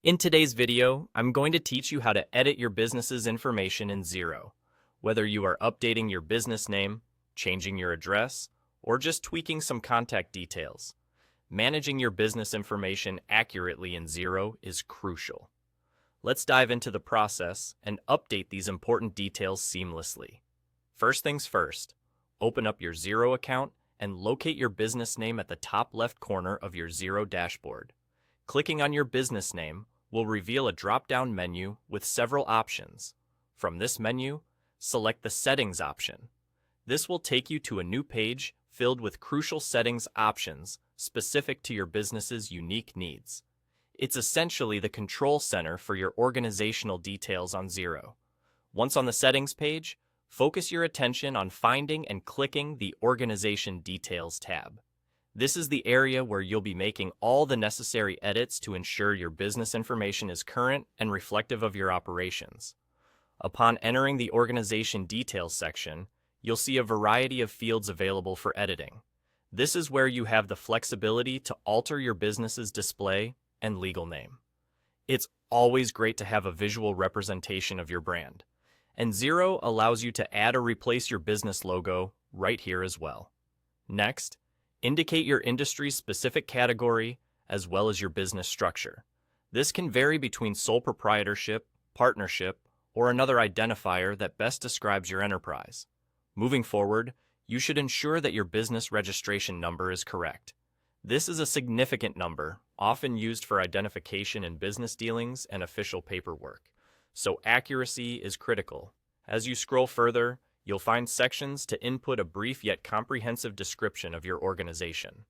In today's video, I'm going to teach you how to edit your business's information in Xero. Whether you are updating your business name, changing your address, or just tweaking some contact details, managing your business information accurately in Xero is crucial. Let's dive into the process and update these important details seamlessly. First things first, open up your Xero account and locate your business name at the top left corner of your Xero dashboard. Clicking on your business name will reveal a drop-down menu with several options. From this menu, select the Settings option. This will take you to a new page filled with crucial settings options specific to your business's unique needs. It's essentially the control center for your organizational details on Xero. Once on the Settings page, focus your attention on finding and clicking the Organization Details tab. This is the area where you'll be making all the necessary edits to ensure your business information is current and reflective of your operations. Upon entering the Organization Details section, you'll see a variety of fields available for editing. This is where you have the flexibility to alter your business's display and legal name. It's always great to have a visual representation of your brand, and Xero allows you to add or replace your business logo right here as well. Next, indicate your industry's specific category as well as your business structure. This can vary between sole proprietorship, partnership, or another identifier that best describes your enterprise. Moving forward, you should ensure that your business registration number is correct. This is a significant number, often used for identification in business dealings and official paperwork, so accuracy is critical. As you scroll further, you'll find sections to input a brief yet comprehensive description of your organization.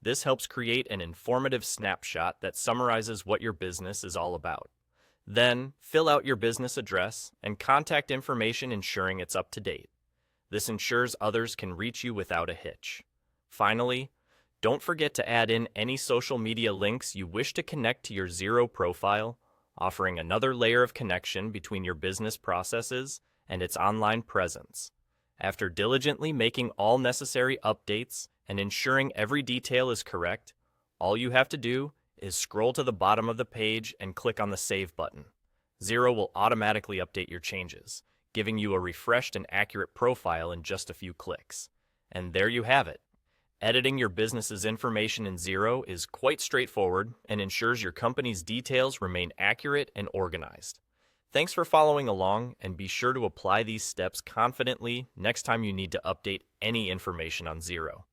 This helps create an informative snapshot that summarizes what your business is all about. Then, fill out your business address and contact information ensuring it's up to date. This ensures others can reach you without a hitch. Finally, don't forget to add in any social media links you wish to connect to your Xero profile, offering another layer of connection between your business processes and its online presence. After diligently making all necessary updates and ensuring every detail is correct, all you have to do is scroll to the bottom of the page and click on the Save button. Xero will automatically update your changes, giving you a refreshed and accurate profile in just a few clicks. And there you have it. Editing your business's information in Xero is quite straightforward and ensures your company's details remain accurate and organized. Thanks for following along, and be sure to apply these steps confidently next time you need to update any information on Xero.